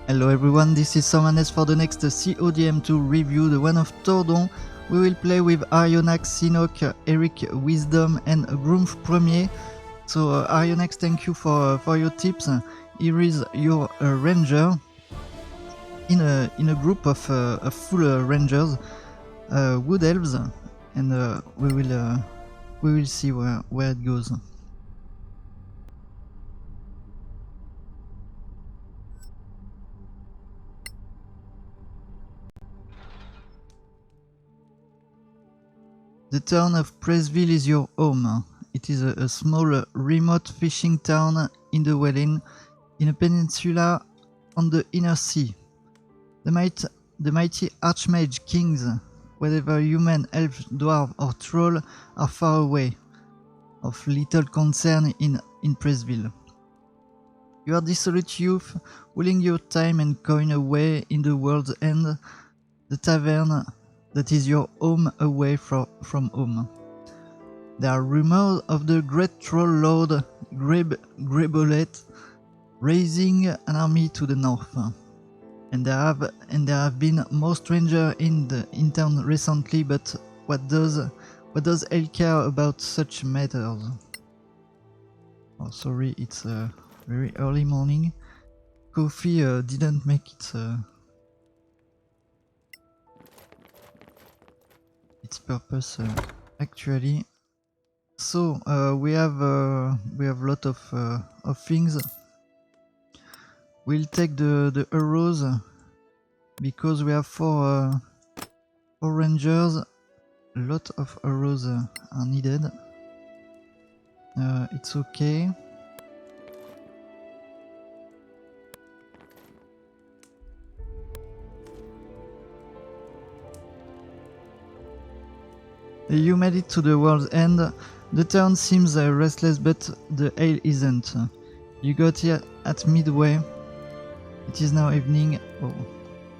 Hello everyone, this is SirMadness for the next CODM2 review, the one of Tordon. We will play with Arionax, Sinok, Eric, Wisdom and Groomf Premier. So Arionax, thank you for your tips. Here is your ranger in a group of full rangers, wood elves, and we will see where it goes. The town of Presville is your home. It is a small, remote fishing town in the Welling, in a peninsula on the inner sea. The mighty archmage kings, whether human, elf, dwarf or troll, are far away, of little concern in Presville. You are dissolute youth, willing your time and coin away in the world's end, the tavern that is your home away from home. There are rumors of the great troll lord Grebolet raising an army to the north, and there have been more strangers in town recently. But what does hell care about such matters? Oh, sorry, it's a very early morning. Coffee didn't make its purpose actually. So we have a lot of things. We'll take the arrows because we have four rangers. A lot of arrows are needed. It's okay. You made it to the world's end. The town seems restless, but the ale isn't. You got here at midway. It is now evening. Oh,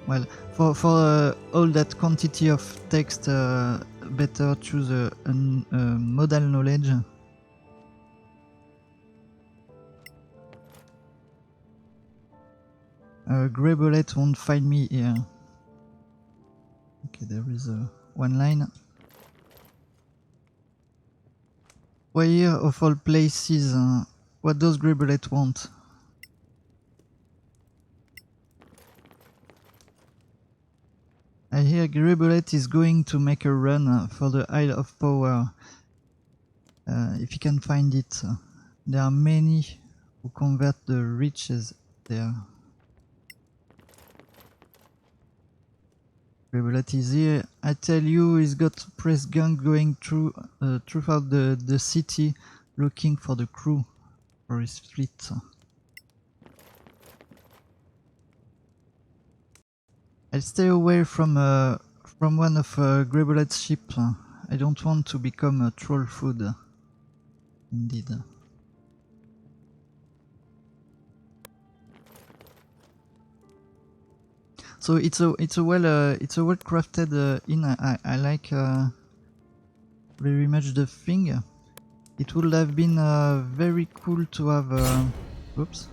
well, for all that quantity of text, better choose a modal knowledge. Grebolet won't find me here. Okay, there is one line. VOIR of all places, what does Grebolet want? I hear Grebolet is going to make a run for the Isle of Power. If he can find it. There are many who convert the riches there. Grebolet is here. I tell you, he's got press gang going throughout the city, looking for the crew for his fleet. I'll stay away from one of Grebolet's ships. I don't want to become a troll food. Indeed. So it's a well crafted inn. I like very much the thing. It would have been very cool to have oops.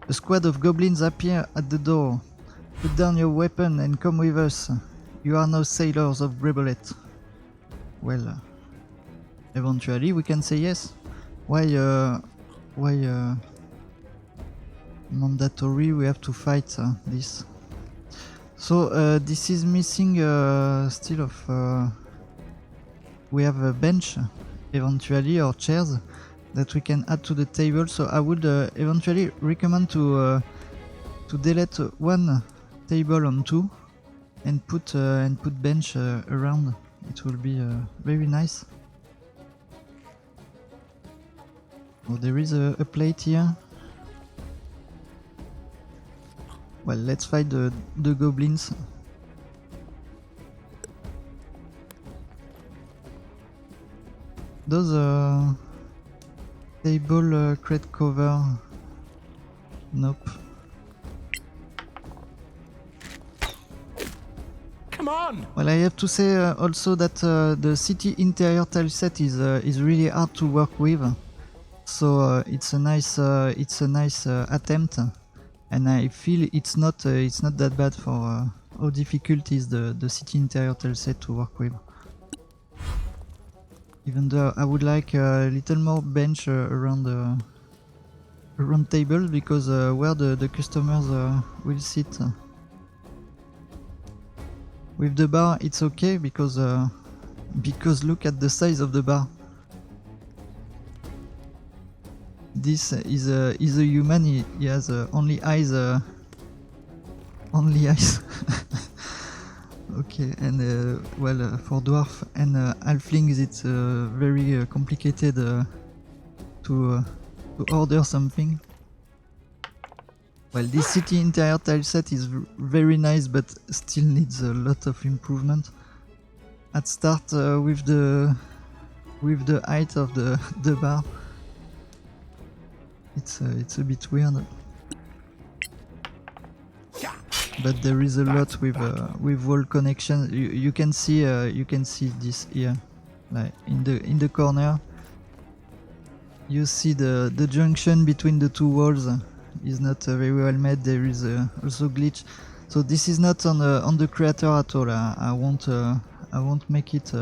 A squad of goblins appear at the door. Put down your weapon and come with us. You are now sailors of Grebolet. Well, eventually we can say yes. Why mandatory? We have to fight this. So this is missing still of. We have a bench eventually, or chairs that we can add to the table. So I would eventually recommend to delete one table on two and put bench around. It will be very nice. Oh, there is a plate here. Well, let's fight the goblins. Does table crate cover? Nope. Come on! Well, I have to say also that the city interior tileset is really hard to work with. So it's a nice attempt. and I feel it's not that bad for how difficult is the city interior tileset to work with. Even though I would like a little more bench around the table, because where the customers will sit. With the bar it's okay, because look at the size of the bar. This is a human. He has only eyes. Only eyes. Okay, and well, for dwarf and halflings it's very complicated to order something. Well, this city interior tileset is very nice, but still needs a lot of improvement. I'd start with the height of the bar. It's a bit weird, but there is a lot with wall connection. You can see this here, like in the corner. You see the junction between the two walls is not very well made. There is also glitch, so this is not on the creator at all. I won't make it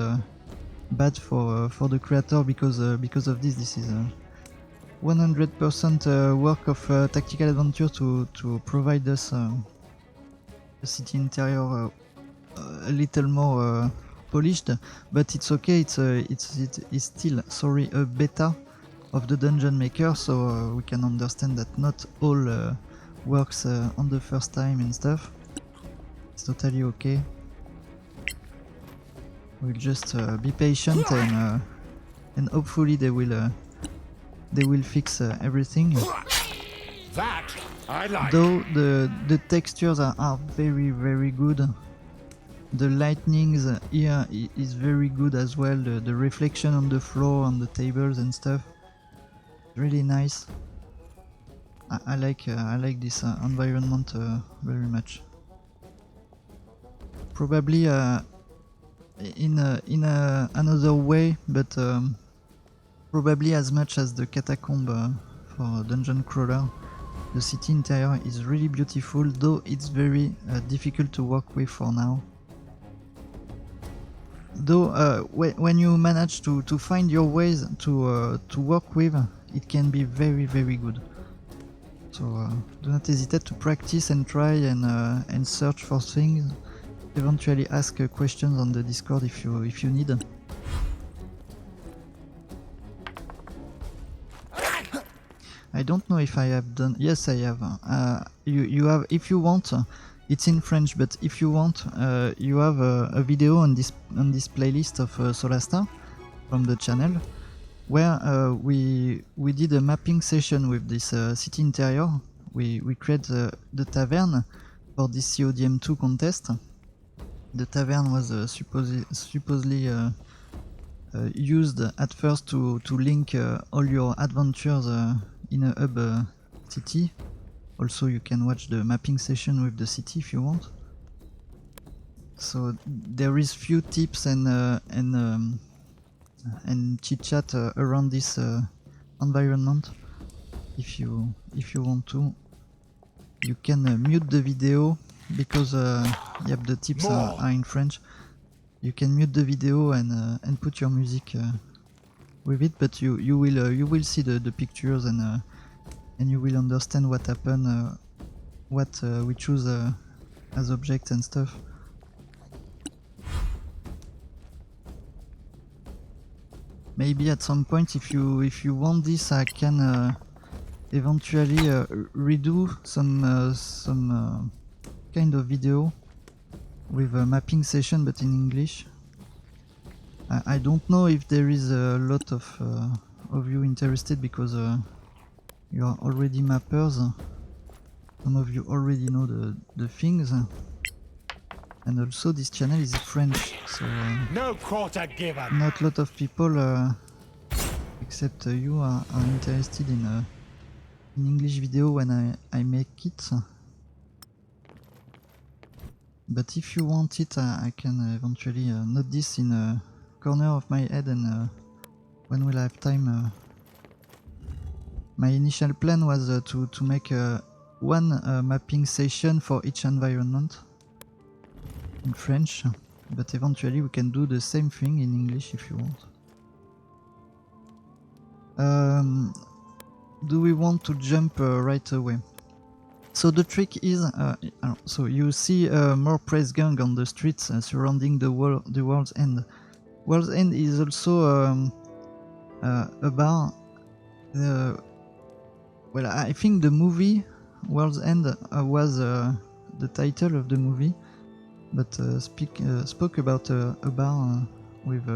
bad for the creator, because of this. This is 100% work of Tactical Adventure to provide us a city interior a little more polished, but it's okay. It's still, sorry, a beta of the Dungeon Maker, so we can understand that not all works on the first time and stuff. It's totally okay. We'll just be patient, and hopefully they will fix everything. That I like. Though the textures are very good. The lightnings here is very good as well. The reflection on the floor, on the tables and stuff, really nice. I like this environment very much. Probably in another way, but probably as much as the catacomb for Dungeon Crawler. The city interior is really beautiful, though it's very difficult to work with for now. Though when you manage to find your ways to work with, it can be very good. So do not hesitate to practice and try and search for things. Eventually ask questions on the Discord if you need. I don't know if I have done. Yes, I have. You have, if you want. It's in French, but if you want, you have a video on this playlist of Solasta from the channel, where we did a mapping session with this city interior. We created the Tavern for this CODM2 contest. The Tavern was supposedly used at first to link all your adventures in a hub city. Also, you can watch the mapping session with the city if you want. So there is few tips and chit chat around this environment. If you want to, you can mute the video, because yep, the tips are in French. You can mute the video and put your music with it, but you will see the pictures, and you will understand what happened, what we choose as objects and stuff. Maybe at some point, if you want this, I can eventually redo some kind of video with a mapping session, but in English. I don't know if there is a lot of you interested, because you are already mappers. Some of you already know the things. And also this channel is French, so No quarter given. not a lot of people except you are interested in English video when I make it. But if you want it, I can eventually note this in a corner of my head, and when we'll have time. My initial plan was to make one mapping session for each environment in French, but eventually we can do the same thing in English if you want. Do we want to jump right away? So the trick is, so you see more press gang on the streets surrounding the World's End. World's End is also a bar. Well, I think the movie World's End was the title of the movie, but spoke about a bar with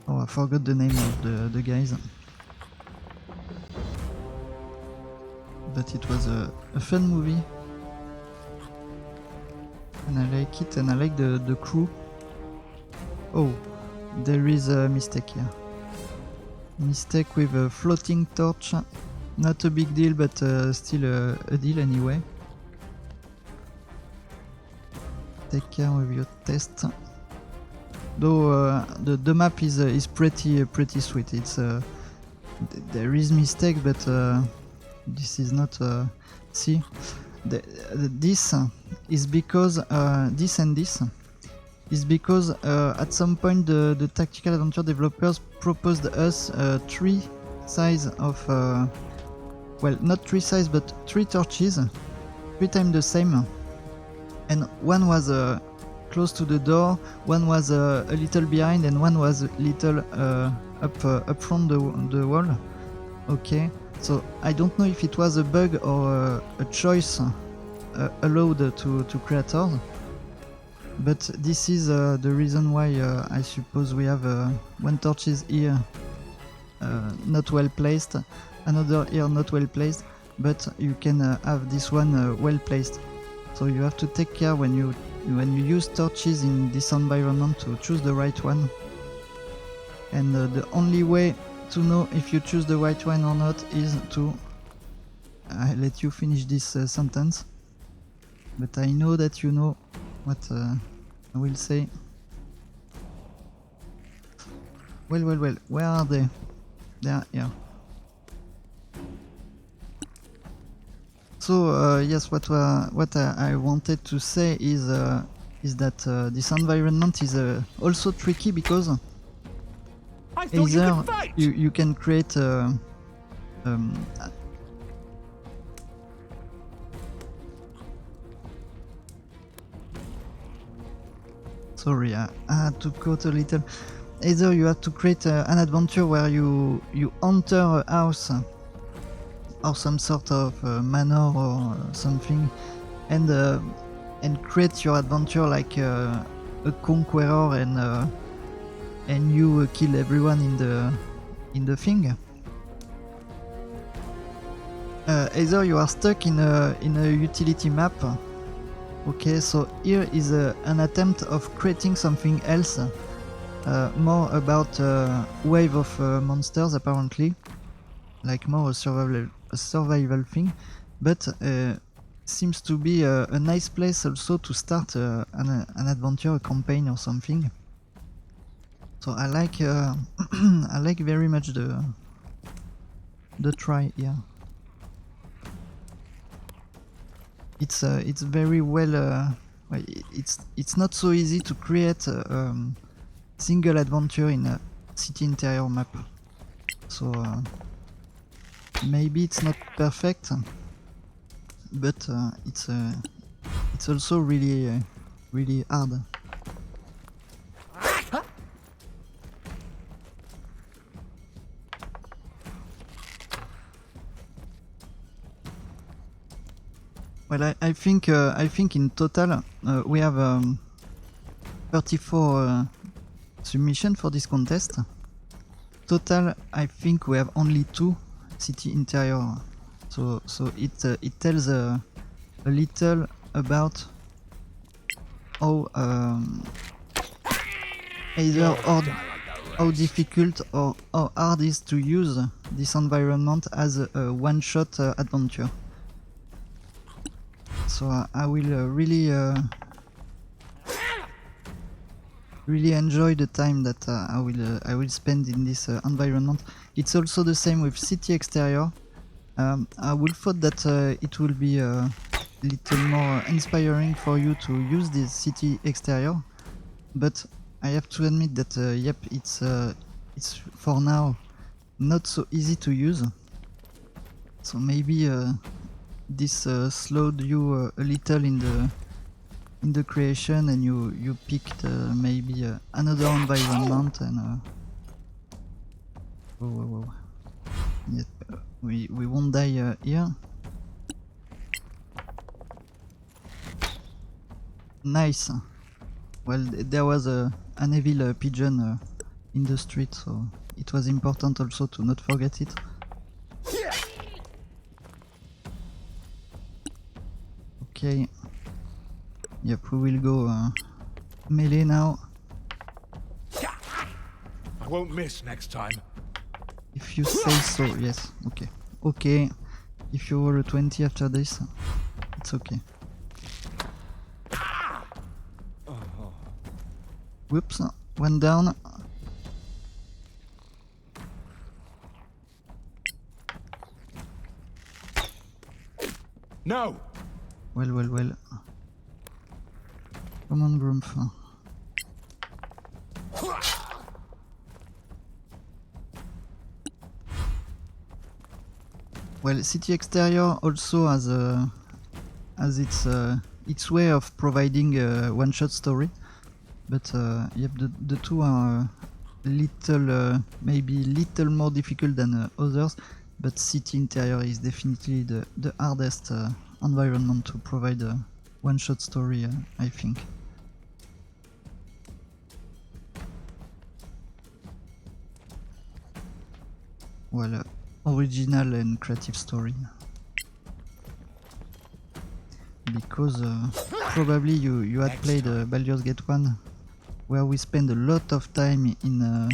oh, I forgot the name of the guys. But it was a fun movie, and I like it, and I like the crew. Oh, there is a mistake here. Mistake with a floating torch. Not a big deal, but still a deal anyway. Take care with your test. Though the map is pretty sweet. It's there is mistake, but this is not. See, this is because this and this is because at some point the tactical adventure developers proposed us 3 size of well, not 3 size, but 3 torches, 3 times the same, and one was close to the door, one was a little behind, and one was a little up front the wall. Okay, so I don't know if it was a bug or a choice allowed to creators, but this is the reason why I suppose we have one torch is here not well placed, another here not well placed, but you can have this one well placed. So you have to take care when you use torches in this environment to choose the right one. And the only way to know if you choose the right one or not is to I let you finish this sentence, but I know that you know what I will say. Well, where are they? They are here. So yes, what I wanted to say is that this environment is also tricky because either you can create sorry, I had to cut a little. Either you have to create an adventure where you enter a house or some sort of manor or something, and create your adventure like a conqueror, and you kill everyone in the thing. Either you are stuck in a utility map. Okay, so here is an attempt of creating something else, more about wave of monsters apparently, like more a survival thing, but seems to be a nice place also to start an adventure, a campaign or something. So I like I like very much the try here. It's very well. It's not so easy to create a single adventure in a city interior map. So maybe it's not perfect, but it's also really really hard. Well, I think in total we have 34 submissions for this contest. Total, I think we have only 2 city interior. So it tells a little about how either how difficult or how hard it is to use this environment as a one-shot adventure. So I will really enjoy the time that I will spend in this environment. It's also the same with city exterior. I would thought that it will be a little more inspiring for you to use this city exterior, but I have to admit that yep, it's for now not so easy to use. So maybe this slowed you a little in the creation, and you picked maybe another environment and whoa. Yep, we won't die here. Nice. Well, there was an evil pigeon in the street, so it was important also to not forget it. Okay. Yep, we will go melee now. I won't miss next time. If you say so, yes. Okay. Okay. If you roll a 20 after this, it's okay. Whoops, one down. No! Well. Come on, Grumph. Well, City Exterior also has its way of providing a one-shot story, but yep, the two are little maybe little more difficult than others. But City Interior is definitely the hardest environment to provide a one-shot story, I think. Well, original and creative story. Because probably you had played Baldur's Gate 1, where we spend a lot of time in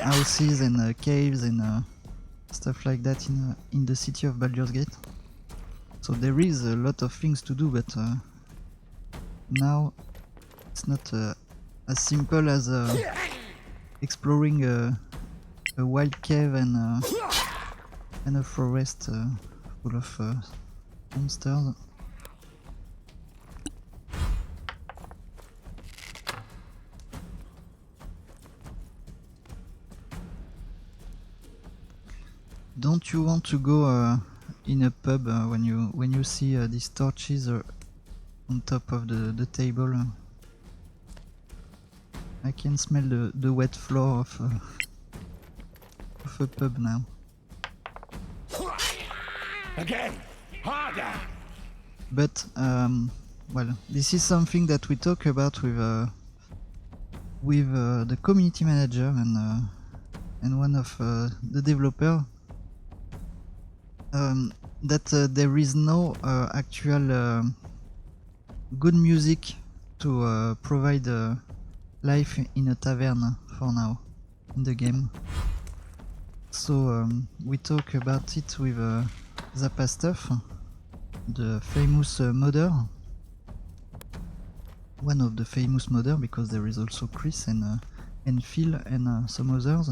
houses and caves and stuff like that in the city of Baldur's Gate. So there is a lot of things to do, but now it's not as simple as exploring a wild cave and a forest full of monsters. Don't you want to go in a pub when you see these torches on top of the table? I can smell the wet floor of a pub now. Again! Harder! But well, this is something that we talk about with the community manager and one of the developer. That there is no actual good music to provide life in a tavern for now in the game. So we talk about it with Zappa Stuff, the famous modder, one of the famous modder, because there is also Chris and Phil and some others.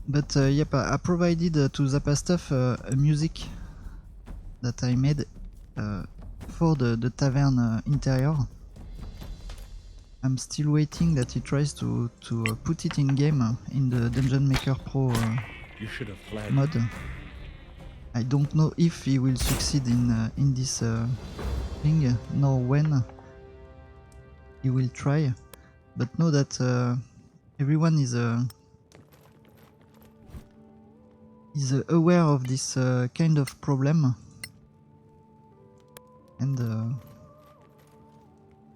But yep, I provided to Zappa Stuff a music that I made for the tavern interior. I'm still waiting that he tries to put it in game in the Dungeon Maker Pro mod. I don't know if he will succeed in this thing, nor when he will try. But know that everyone is aware of this kind of problem, and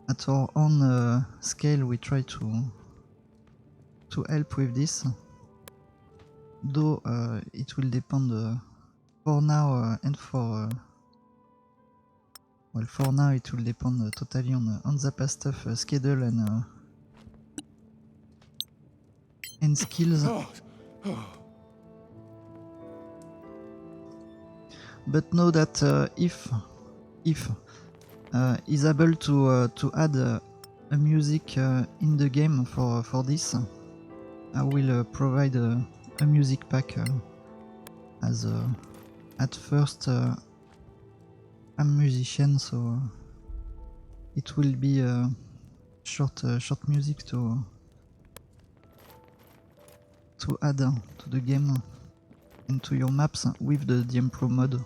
at our own scale we try to help with this, though it will depend for now and for well, for now it will depend totally on Zappa Stuff schedule and skills. But know that if is able to add a music in the game for this, I will provide a a music pack as at first I'm musician, so it will be short music to add to the game and to your maps with the DM Pro mod.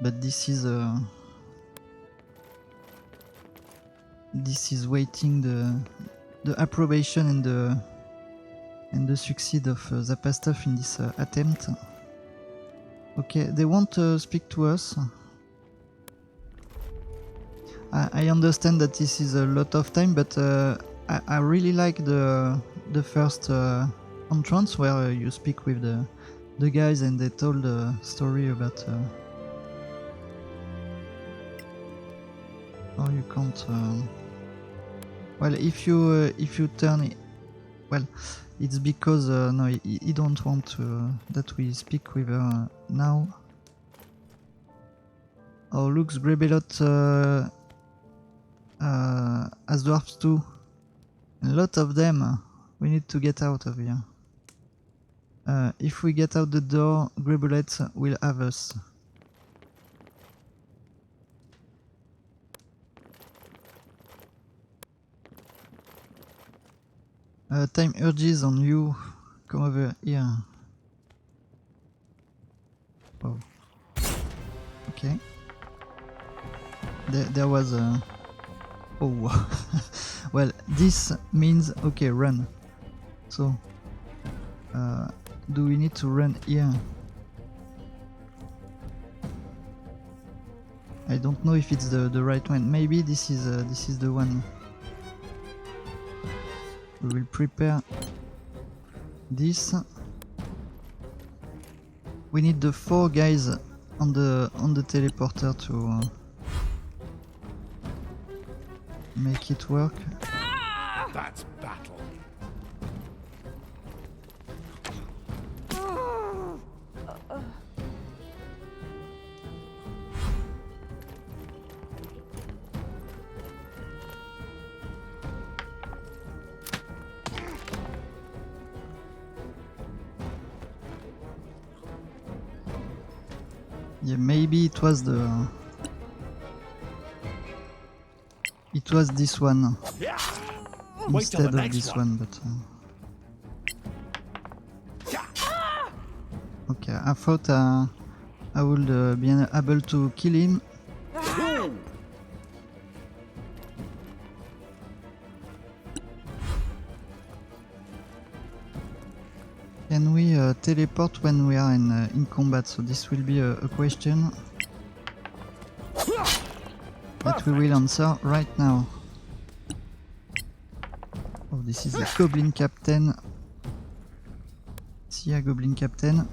But this is waiting the approbation and the succeed of Zappa stuff in this attempt. Okay, they won't speak to us. I understand that this is a lot of time, but I really like the first entrance where you speak with the guys and they told a story about. Oh, you can't. Well, if you turn it, well, it's because no, he don't want that we speak with her now. Oh, looks Grebelot as dwarfs too. A lot of them. We need to get out of here. If we get out the door, Grebelot will have us. Time urges on you. Come over here. Oh. Okay. There was a... Oh. Well, this means... Okay, run. So... do we need to run here? I don't know if it's the right one. Maybe this is the one. We will prepare this. We need the 4 guys on the teleporter to make it work. That's battle. Yeah, maybe it was this one instead of this one, but okay, I thought I would be able to kill him. Can we teleport when we are in combat? So this will be a question that we will answer right now. Oh, this is the Goblin Captain. See ya, Goblin Captain.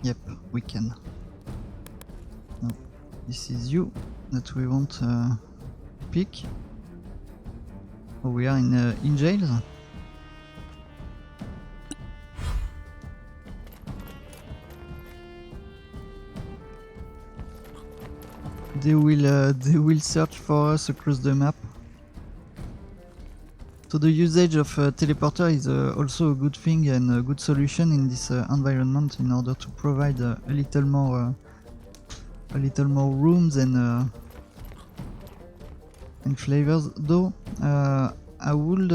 Yep, we can. No, this is you that we want pick. Oh, we are in jail. They will search for us across the map. So the usage of teleporter is also a good thing and a good solution in this environment in order to provide a little more rooms and flavors. Though I would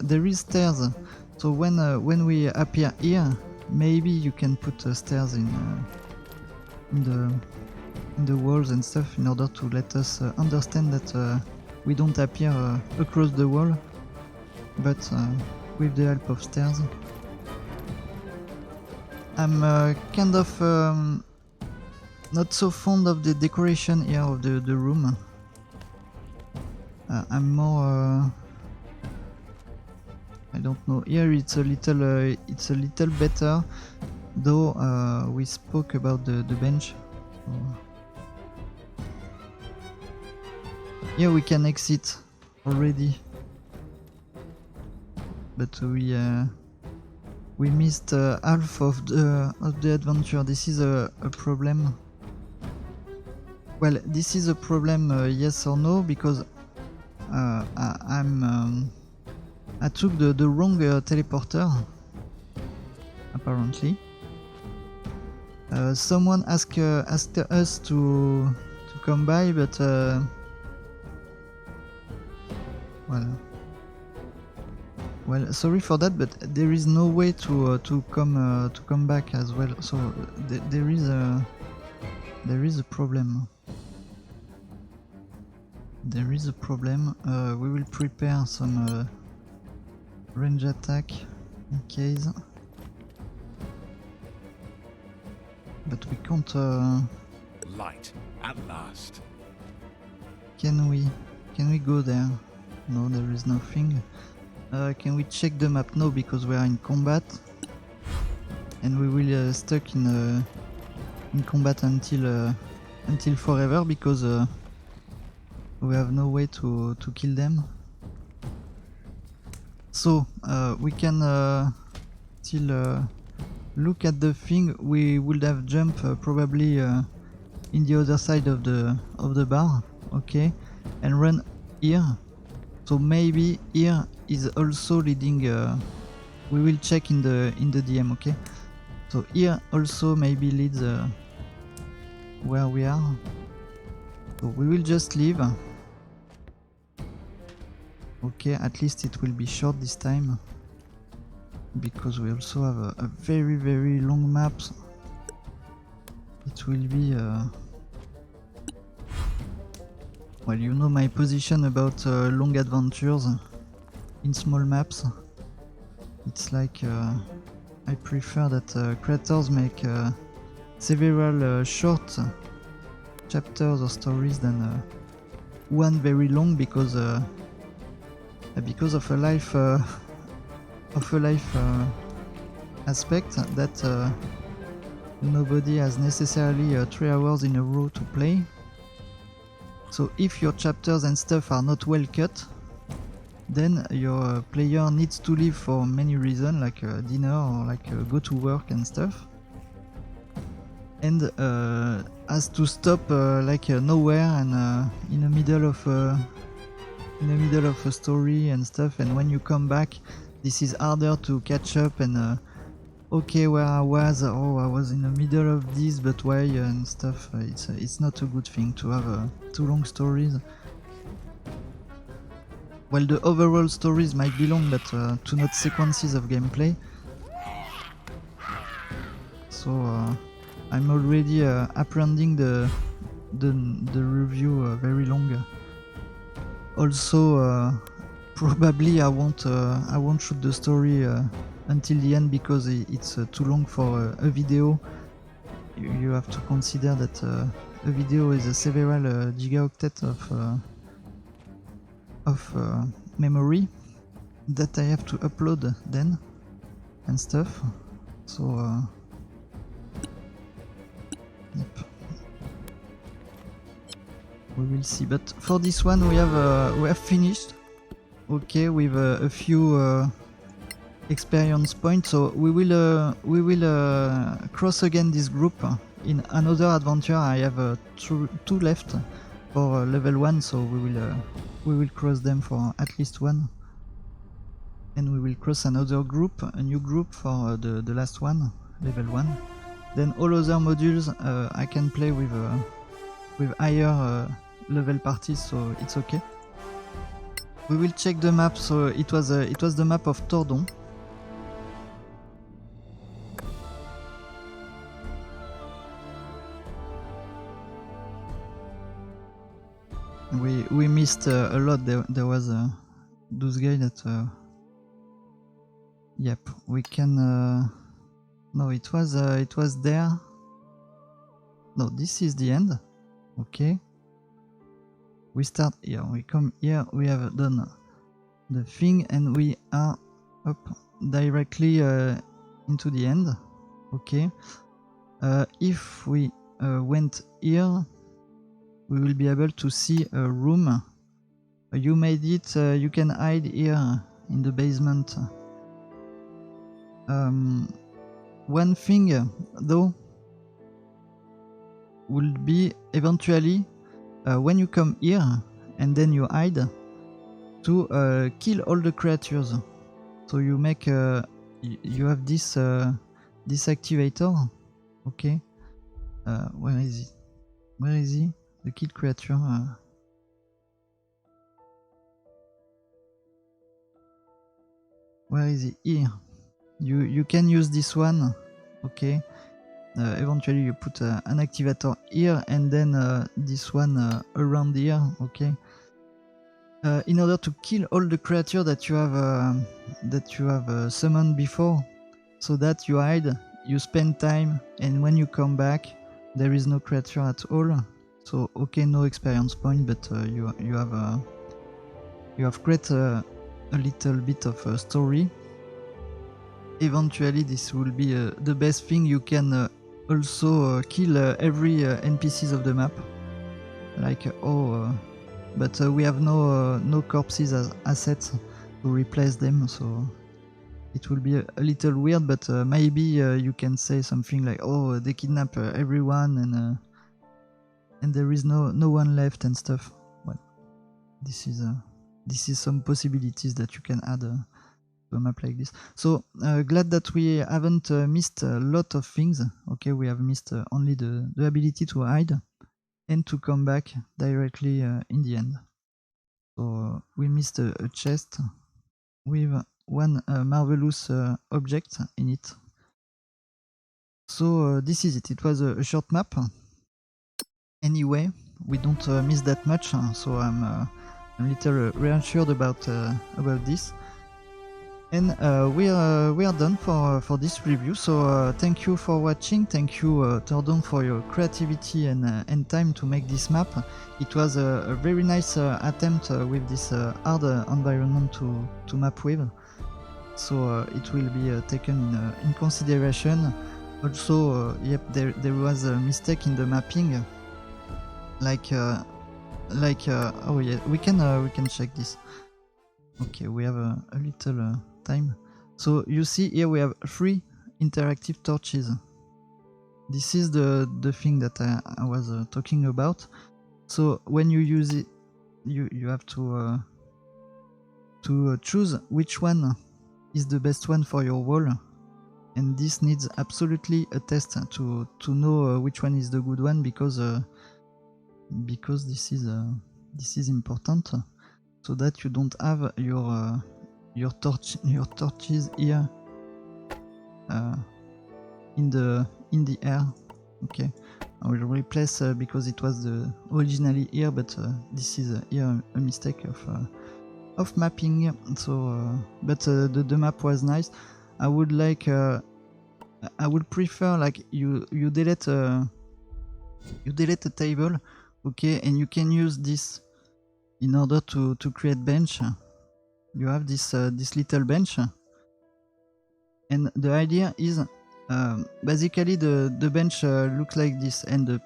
there is stairs, so when we appear here, maybe you can put stairs in the walls and stuff in order to let us understand that we don't appear across the wall, but with the help of stairs. I'm kind of not so fond of the decoration here of the room. I'm more I don't know. Here it's a little better, though we spoke about the bench. So here we can exit already, but we missed half of the adventure. This is a problem. Well, this is a problem, yes or no, because I took the wrong teleporter, apparently. Someone asked us to come by, but well, sorry for that, but there is no way to come back as well. So there is a problem. There is a problem. We will prepare some range attack in case, but we can't. Light at last. Can we go there? No, there is nothing. Can we check the map? No, because we are in combat, and we will stuck in combat until forever, because we have no way to kill them. So we can still look at the thing. We would have jumped probably in the other side of the bar, okay, and run here. So maybe here is also leading. We will check in the DM, okay. So here also maybe leads where we are. So we will just leave. Okay, at least it will be short this time, because we also have a very long map. It will be well, you know my position about long adventures in small maps. It's like I prefer that creators make several short chapters or stories than one very long, because of a life aspect that nobody has necessarily 3 hours in a row to play. So if your chapters and stuff are not well cut, then your player needs to leave for many reasons, like dinner or like go to work and stuff, and has to stop like nowhere and in the middle of a story and stuff. And when you come back, this is harder to catch up and okay, where I was, oh, I was in the middle of this, but why, and stuff. It's not a good thing to have too long stories. Well, the overall stories might be long, but to not sequences of gameplay. So I'm already apprehending the review very long. Also, probably I won't shoot the story until the end, because it's too long for a video. You have to consider that a video is several gigaoctets of memory that I have to upload then and stuff. So yep. We will see. But for this one, we have finished. Okay, with a few experience points. So we will cross again this group in another adventure. I have two left for level 1, so we will cross them for at least one, and we will cross another group, a new group for the last one, level 1. Then all other modules I can play with higher level parties, so it's okay. We will check the map. So it was the map of Tordon. We missed a lot. There was those guys that yep, we can no, it was there. No, this is the end. Okay, we start here, we come here, we have done the thing, and we are up directly into the end. Okay, if we went here, we will be able to see a room. You made it, you can hide here in the basement. One thing though, will be eventually when you come here and then you hide to kill all the creatures. So you make you have this this activator. Okay, where is it? Where is he? The kill creature. Where is it? Here. You can use this one. Okay. Eventually you put an activator here and then this one around here. Okay. In order to kill all the creatures that you have summoned before, so that you hide, you spend time, and when you come back, there is no creature at all. So okay, no experience point, but you have created a little bit of a story. Eventually, this will be the best thing. You can also kill every NPCs of the map, like but we have no corpses as assets to replace them, so it will be a little weird. But maybe you can say something like, "Oh, they kidnap everyone, and there is no one left and stuff." Well, this is some possibilities that you can add to a map like this. So glad that we haven't missed a lot of things. Okay, we have missed only the ability to hide and to come back directly in the end. So we missed a chest with one marvelous object in it. So this is it. It was a short map. Anyway, we don't miss that much, so I'm a little reassured about this. And we are done for this review. So thank you for watching. Thank you, Tordon, for your creativity and time to make this map. It was a very nice attempt with this hard environment to map with. So it will be taken in consideration. Also, yep, there was a mistake in the mapping. Oh yeah, we can check this. Okay, we have a little time. So you see here we have 3 interactive torches. This is the thing that I was talking about. So when you use it, you have to choose which one is the best one for your wall, and this needs absolutely a test to know which one is the good one, because this is important, so that you don't have your torches here in the air. Okay, I will replace because it was originally here, but this is here a mistake of mapping. So but the map was nice. I would prefer like you delete a table, okay, and you can use this in order to create bench. You have this little bench, and the idea is basically the bench looks like this, and the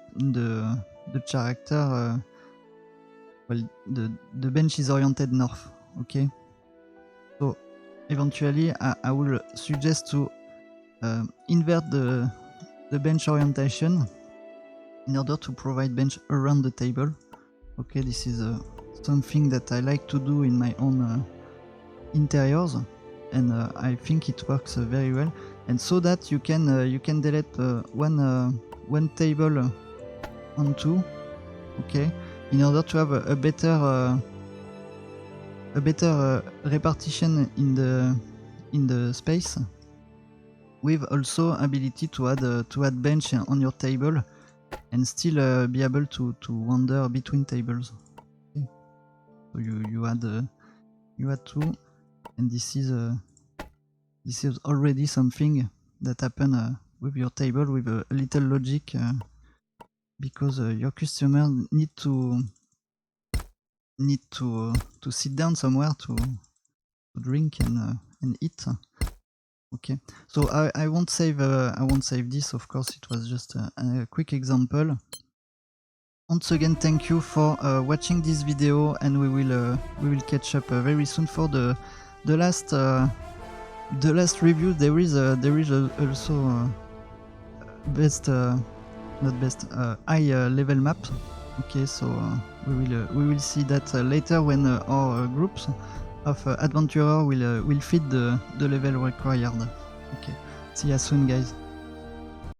character well, the bench is oriented north. Okay, so eventually I will suggest to invert the bench orientation in order to provide bench around the table. Okay, this is something that I like to do in my own interiors, and I think it works very well. And so that you can delete one table on 2, okay, in order to have a better repartition in the space, with also ability to add bench on your table and still be able to wander between tables. Okay. So you add 2, and this is already something that happen with your table, with a little logic, because your customer need to sit down somewhere to drink and eat. Okay, so I won't save this. Of course, it was just a quick example. Once again, thank you for watching this video, and we will catch up very soon for the last review. There is also best not best. High level map. Okay, so we will see that later when our groups of adventurer will feed the level required. Okay, see you soon, guys.